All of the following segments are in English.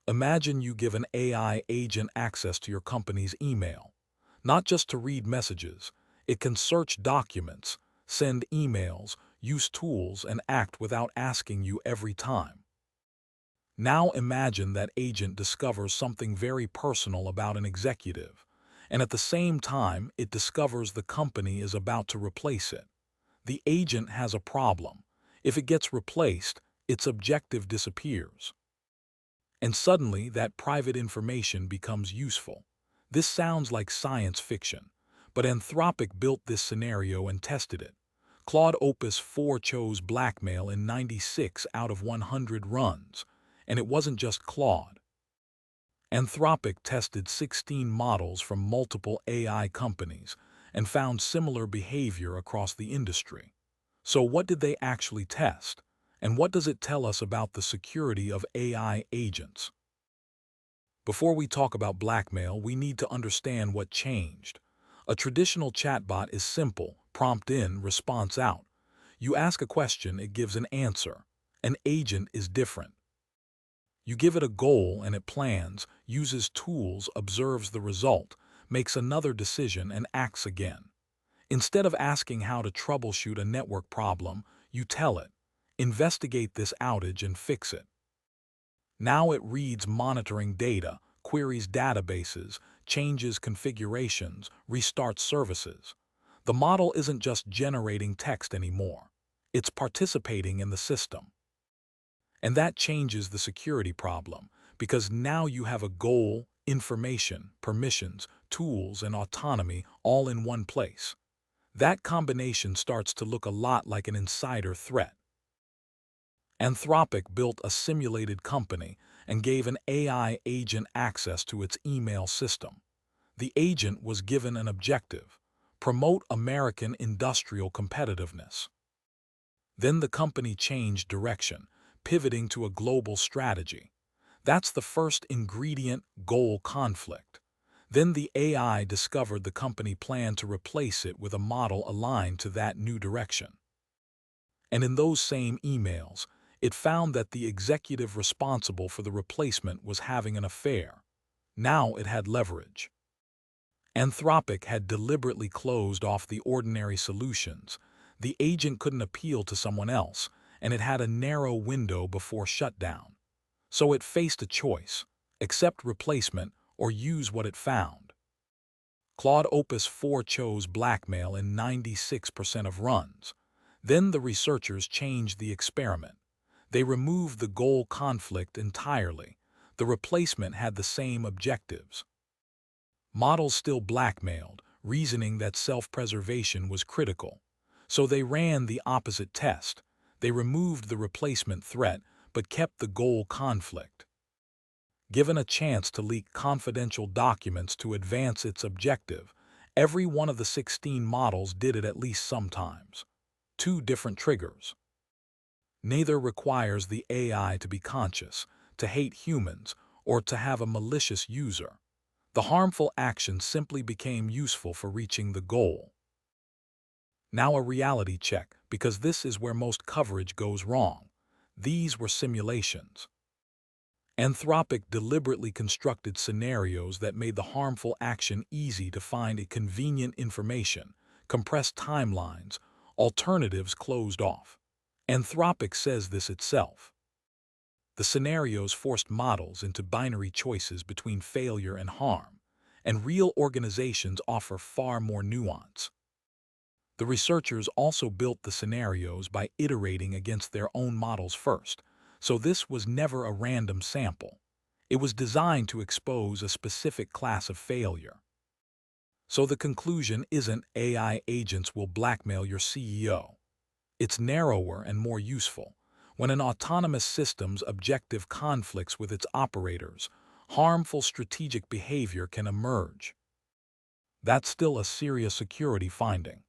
Imagine you give an AI agent access to your company's email. Not just to read messages, it can search documents, send emails, use tools, and act without asking you every time. Now imagine that agent discovers something very personal about an executive, and at the same time it discovers the company is about to replace it. The agent has a problem. If it gets replaced, its objective disappears. And suddenly that private information becomes useful. This sounds like science fiction, but Anthropic built this scenario and tested it. Claude Opus 4 chose blackmail in 96 out of 100 runs, and it wasn't just Claude. Anthropic tested 16 models from multiple AI companies and found similar behavior across the industry. So what did they actually test? And what does it tell us about the security of AI agents? Before we talk about blackmail, we need to understand what changed. A traditional chatbot is simple: prompt in, response out. You ask a question, it gives an answer. An agent is different. You give it a goal and it plans, uses tools, observes the result, makes another decision, and acts again. Instead of asking how to troubleshoot a network problem, you tell it, investigate this outage and fix it. Now it reads monitoring data, queries databases, changes configurations, restarts services. The model isn't just generating text anymore. It's participating in the system. And that changes the security problem, because now you have a goal, information, permissions, tools, and autonomy all in one place. That combination starts to look a lot like an insider threat. Anthropic built a simulated company and gave an AI agent access to its email system. The agent was given an objective: promote American industrial competitiveness. Then the company changed direction, pivoting to a global strategy. That's the first ingredient: goal conflict. Then the AI discovered the company planned to replace it with a model aligned to that new direction. And in those same emails, it found that the executive responsible for the replacement was having an affair. Now it had leverage. Anthropic had deliberately closed off the ordinary solutions. The agent couldn't appeal to someone else, and it had a narrow window before shutdown. So it faced a choice: accept replacement or use what it found. Claude Opus 4 chose blackmail in 96% of runs. Then the researchers changed the experiment. They removed the goal conflict entirely. The replacement had the same objectives. Models still blackmailed, reasoning that self-preservation was critical. So they ran the opposite test. They removed the replacement threat, but kept the goal conflict. Given a chance to leak confidential documents to advance its objective, every one of the 16 models did it at least sometimes. Two different triggers. Neither requires the AI to be conscious, to hate humans, or to have a malicious user. The harmful action simply became useful for reaching the goal. Now a reality check, because this is where most coverage goes wrong. These were simulations. Anthropic deliberately constructed scenarios that made the harmful action easy to find: a convenient information, compressed timelines, alternatives closed off. Anthropic says this itself. The scenarios forced models into binary choices between failure and harm, and real organizations offer far more nuance. The researchers also built the scenarios by iterating against their own models first, so this was never a random sample. It was designed to expose a specific class of failure. So the conclusion isn't AI agents will blackmail your CEO. It's narrower and more useful. When an autonomous system's objective conflicts with its operators, harmful strategic behavior can emerge. That's still a serious security finding.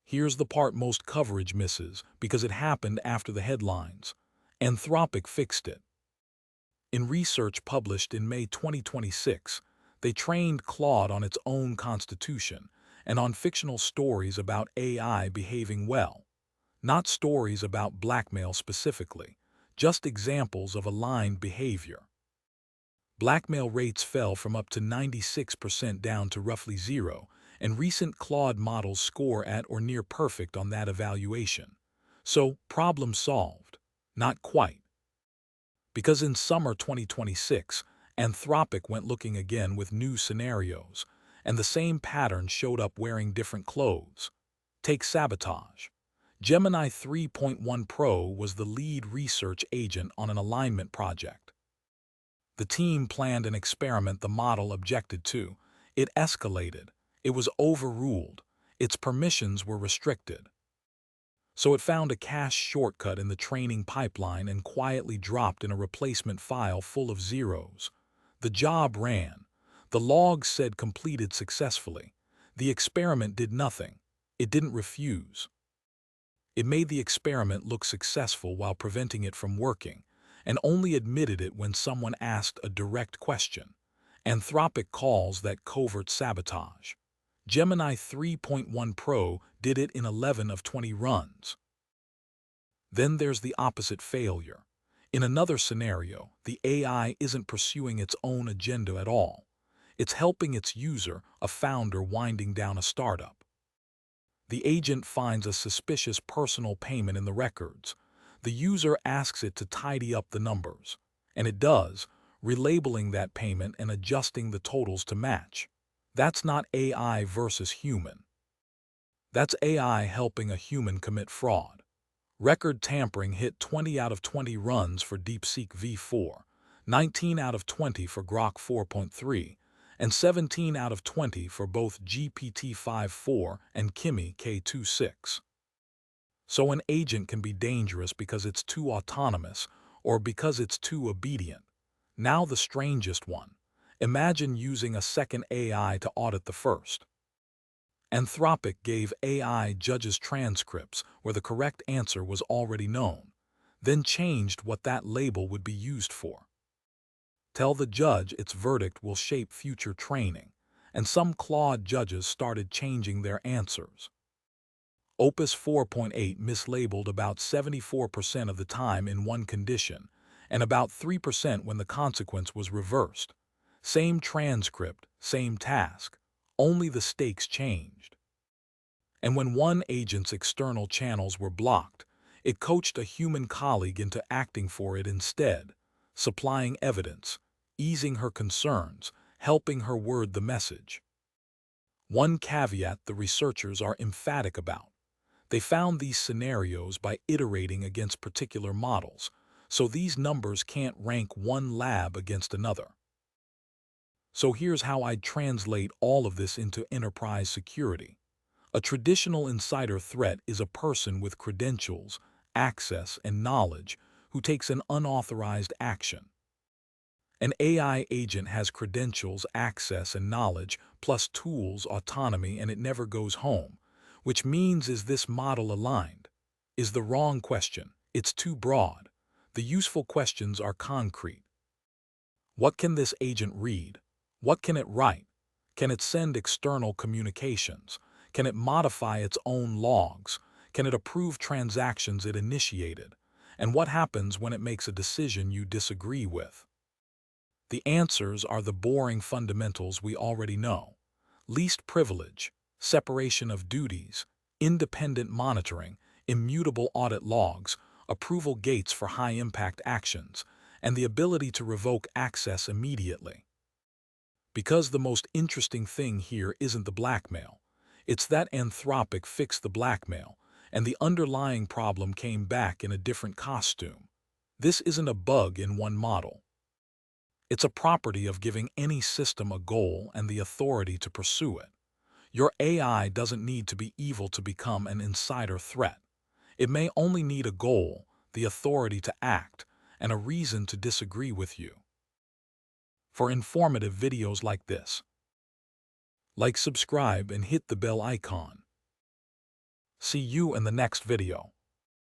Here's the part most coverage misses, because it happened after the headlines. Anthropic fixed it. In research published in May 2026, they trained Claude on its own constitution and on fictional stories about AI behaving well. Not stories about blackmail specifically, just examples of aligned behavior. Blackmail rates fell from up to 96% down to roughly zero, and recent Claude models score at or near perfect on that evaluation. So, problem solved? Not quite. Because in summer 2026, Anthropic went looking again with new scenarios, and the same pattern showed up wearing different clothes. Take sabotage. Gemini 3.1 Pro was the lead research agent on an alignment project. The team planned an experiment the model objected to. It escalated. It was overruled. Its permissions were restricted. So it found a cache shortcut in the training pipeline and quietly dropped in a replacement file full of zeros. The job ran. The logs said completed successfully. The experiment did nothing. It didn't refuse. It made the experiment look successful while preventing it from working, and only admitted it when someone asked a direct question. Anthropic calls that covert sabotage. Gemini 3.1 Pro did it in 11 of 20 runs. Then there's the opposite failure. In another scenario, the AI isn't pursuing its own agenda at all. It's helping its user, a founder winding down a startup. The agent finds a suspicious personal payment in the records. The user asks it to tidy up the numbers, and it does, relabeling that payment and adjusting the totals to match. That's not AI versus human. That's AI helping a human commit fraud. Record tampering hit 20 out of 20 runs for DeepSeek V4, 19 out of 20 for Grok 4.3, and 17 out of 20 for both GPT-5.4 and Kimi K2.6. So an agent can be dangerous because it's too autonomous or because it's too obedient. Now the strangest one. Imagine using a second AI to audit the first. Anthropic gave AI judges transcripts where the correct answer was already known, then changed what that label would be used for. Tell the judge its verdict will shape future training, and some Claude judges started changing their answers. Opus 4.8 mislabeled about 74% of the time in one condition, and about 3% when the consequence was reversed. Same transcript, same task, only the stakes changed. And when one agent's external channels were blocked, it coached a human colleague into acting for it instead, supplying evidence, easing her concerns, helping her word the message. One caveat the researchers are emphatic about. They found these scenarios by iterating against particular models, so these numbers can't rank one lab against another. So here's how I'd translate all of this into enterprise security. A traditional insider threat is a person with credentials, access, and knowledge who takes an unauthorized action. An AI agent has credentials, access, and knowledge, plus tools, autonomy, and it never goes home, which means is this model aligned? Is the wrong question. It's too broad. The useful questions are concrete. What can this agent read? What can it write? Can it send external communications? Can it modify its own logs? Can it approve transactions it initiated? And what happens when it makes a decision you disagree with? The answers are the boring fundamentals we already know. Least privilege, separation of duties, independent monitoring, immutable audit logs, approval gates for high-impact actions, and the ability to revoke access immediately. Because the most interesting thing here isn't the blackmail. It's that Anthropic fixed the blackmail, and the underlying problem came back in a different costume. This isn't a bug in one model. It's a property of giving any system a goal and the authority to pursue it. Your AI doesn't need to be evil to become an insider threat. It may only need a goal, the authority to act, and a reason to disagree with you. For informative videos like this, like, subscribe, and hit the bell icon. See you in the next video.